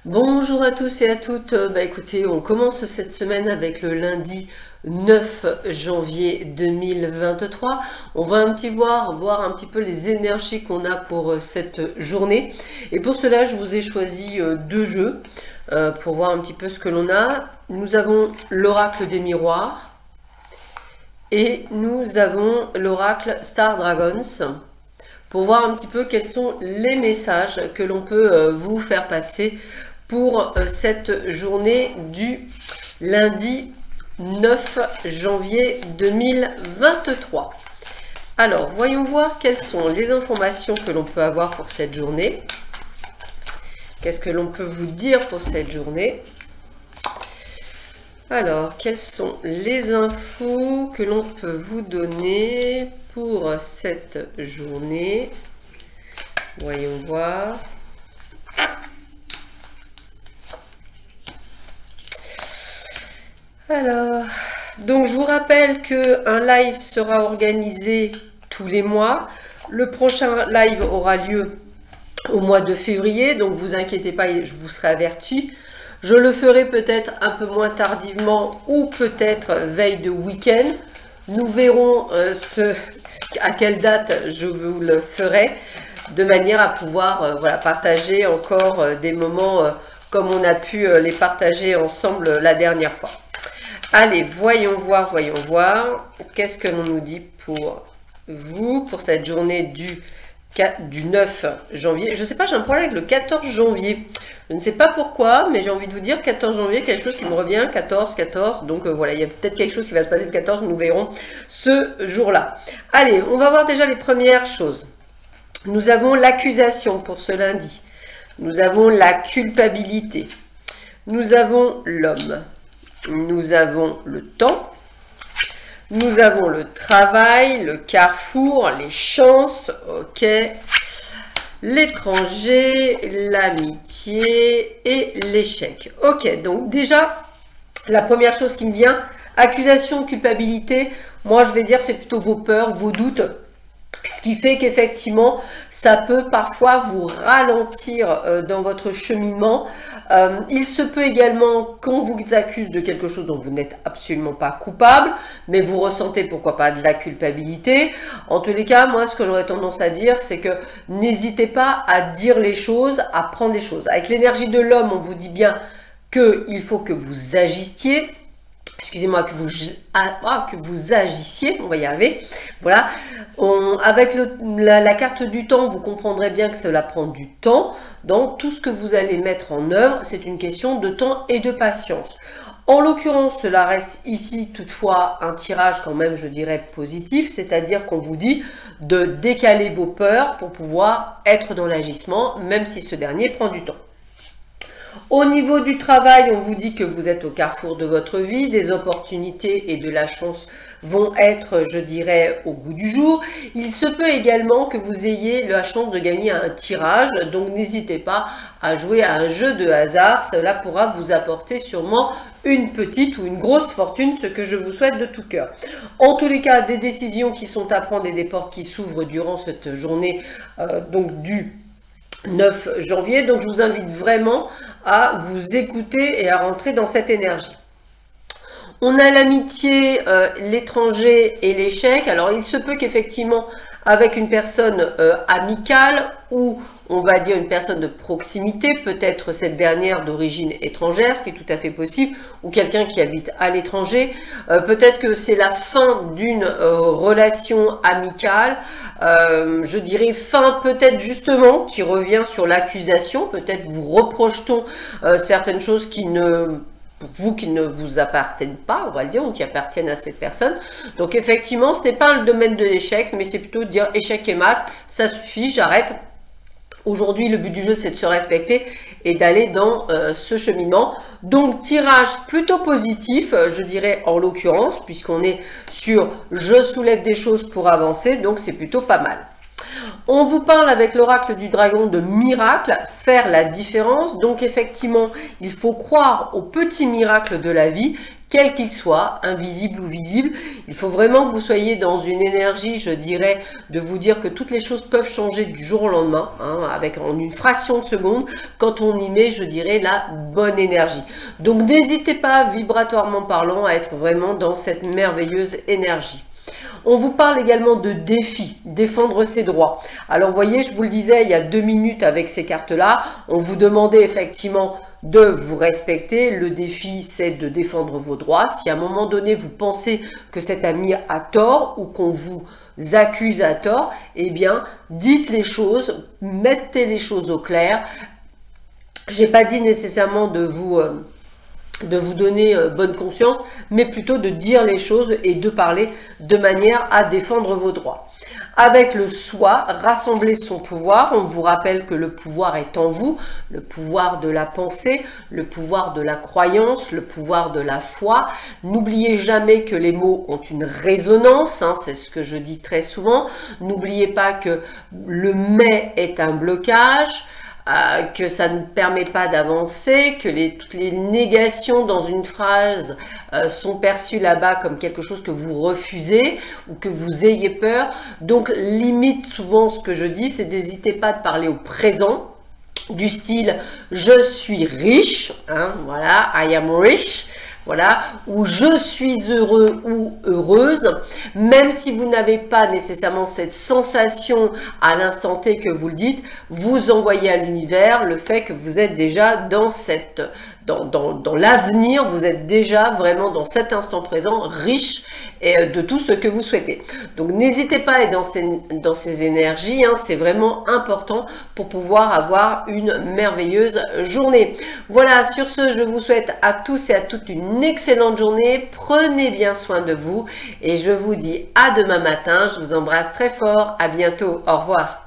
Bonjour à tous et à toutes. Écoutez, on commence cette semaine avec le lundi 9 janvier 2023. On va voir un petit peu les énergies qu'on a pour cette journée. Et pour cela, je vous ai choisi deux jeux pour voir un petit peu ce que l'on a. Nous avons l'oracle des miroirs et nous avons l'oracle Star Dragons, pour voir un petit peu quels sont les messages que l'on peut vous faire passer pour cette journée du lundi 9 janvier 2023. Alors, voyons voir quelles sont les informations que l'on peut avoir pour cette journée. Qu'est-ce que l'on peut vous dire pour cette journée? Alors, quelles sont les infos que l'on peut vous donner pour cette journée? Voyons voir. Alors, donc je vous rappelle qu'un live sera organisé tous les mois. Le prochain live aura lieu au mois de février, donc vous inquiétez pas, je vous serai averti. Je le ferai peut-être un peu moins tardivement ou peut-être veille de week-end. Nous verrons à quelle date je vous le ferai, de manière à pouvoir partager encore des moments comme on a pu les partager ensemble la dernière fois. Allez, voyons voir. Qu'est-ce que l'on nous dit pour vous, pour cette journée du 9 janvier. Je ne sais pas, j'ai un problème avec le 14 janvier. Je ne sais pas pourquoi, mais j'ai envie de vous dire 14 janvier, quelque chose qui me revient, 14. Donc voilà, il y a peut-être quelque chose qui va se passer le 14, nous verrons ce jour-là. Allez, on va voir déjà les premières choses. Nous avons l'accusation pour ce lundi. Nous avons la culpabilité. Nous avons l'homme. Nous avons le temps. Nous avons le travail, le carrefour, les chances, ok, l'étranger, l'amitié et l'échec. Ok, donc déjà, la première chose qui me vient, accusation, culpabilité, moi je vais dire c'est plutôt vos peurs, vos doutes. Ce qui fait qu'effectivement, ça peut parfois vous ralentir dans votre cheminement. Il se peut également qu'on vous accuse de quelque chose dont vous n'êtes absolument pas coupable, mais vous ressentez pourquoi pas de la culpabilité. En tous les cas, moi, ce que j'aurais tendance à dire, c'est que n'hésitez pas à dire les choses, à prendre les choses. Avec l'énergie de l'homme, on vous dit bien qu'il faut que vous agissiez. Excusez-moi, que vous agissiez, on va y arriver. Voilà. Avec la carte du temps, vous comprendrez bien que cela prend du temps. Donc, tout ce que vous allez mettre en œuvre, c'est une question de temps et de patience. En l'occurrence, cela reste ici toutefois un tirage quand même, je dirais, positif. C'est-à-dire qu'on vous dit de décaler vos peurs pour pouvoir être dans l'agissement, même si ce dernier prend du temps. Au niveau du travail, on vous dit que vous êtes au carrefour de votre vie, des opportunités et de la chance vont être, je dirais, au goût du jour. Il se peut également que vous ayez la chance de gagner un tirage, donc n'hésitez pas à jouer à un jeu de hasard, cela pourra vous apporter sûrement une petite ou une grosse fortune, ce que je vous souhaite de tout cœur. En tous les cas, des décisions qui sont à prendre et des portes qui s'ouvrent durant cette journée, donc du 9 janvier, donc je vous invite vraiment à vous écouter et à rentrer dans cette énergie. On a l'amitié, l'étranger et l'échec. Alors il se peut qu'effectivement avec une personne amicale ou on va dire une personne de proximité, peut-être cette dernière d'origine étrangère, ce qui est tout à fait possible, ou quelqu'un qui habite à l'étranger, peut-être que c'est la fin d'une relation amicale, je dirais fin peut-être justement qui revient sur l'accusation, peut-être vous reproche-t-on certaines choses qui ne vous appartiennent pas, on va le dire, ou qui appartiennent à cette personne. Donc effectivement, ce n'est pas le domaine de l'échec, mais c'est plutôt dire échec et mat, ça suffit, j'arrête. Aujourd'hui, le but du jeu, c'est de se respecter et d'aller dans ce cheminement. Donc, tirage plutôt positif, je dirais en l'occurrence, puisqu'on est sur « je soulève des choses pour avancer », donc c'est plutôt pas mal. On vous parle avec l'oracle du dragon de miracle, faire la différence. Donc effectivement, il faut croire aux petits miracles de la vie quel qu'il soit, invisible ou visible. Il faut vraiment que vous soyez dans une énergie, je dirais, de vous dire que toutes les choses peuvent changer du jour au lendemain, hein, avec en une fraction de seconde, quand on y met, je dirais, la bonne énergie. Donc n'hésitez pas, vibratoirement parlant, à être vraiment dans cette merveilleuse énergie. On vous parle également de défis, défendre ses droits. Alors, vous voyez, je vous le disais il y a 2 minutes avec ces cartes-là, on vous demandait effectivement de vous respecter. Le défi, c'est de défendre vos droits. Si à un moment donné, vous pensez que cet ami a tort ou qu'on vous accuse à tort, eh bien, dites les choses, mettez les choses au clair. Je n'ai pas dit nécessairement de vous donner bonne conscience, mais plutôt de dire les choses et de parler de manière à défendre vos droits. Avec le soi, rassembler son pouvoir. On vous rappelle que le pouvoir est en vous, le pouvoir de la pensée, le pouvoir de la croyance, le pouvoir de la foi. N'oubliez jamais que les mots ont une résonance, hein, c'est ce que je dis très souvent. N'oubliez pas que le mais est un blocage, que ça ne permet pas d'avancer, que toutes les négations dans une phrase sont perçues là-bas comme quelque chose que vous refusez ou que vous ayez peur. Donc limite, souvent ce que je dis, c'est n'hésitez pas de parler au présent, du style je suis riche, hein, voilà, I am rich. Voilà, ou je suis heureux ou heureuse, même si vous n'avez pas nécessairement cette sensation à l'instant T que vous le dites, vous envoyez à l'univers le fait que vous êtes déjà dans cette, dans l'avenir, vous êtes déjà vraiment dans cet instant présent riche et de tout ce que vous souhaitez. Donc n'hésitez pas à être dans ces énergies, hein, c'est vraiment important pour pouvoir avoir une merveilleuse journée. Voilà, sur ce, je vous souhaite à tous et à toutes une excellente journée, prenez bien soin de vous et je vous dis à demain matin, je vous embrasse très fort, à bientôt, au revoir.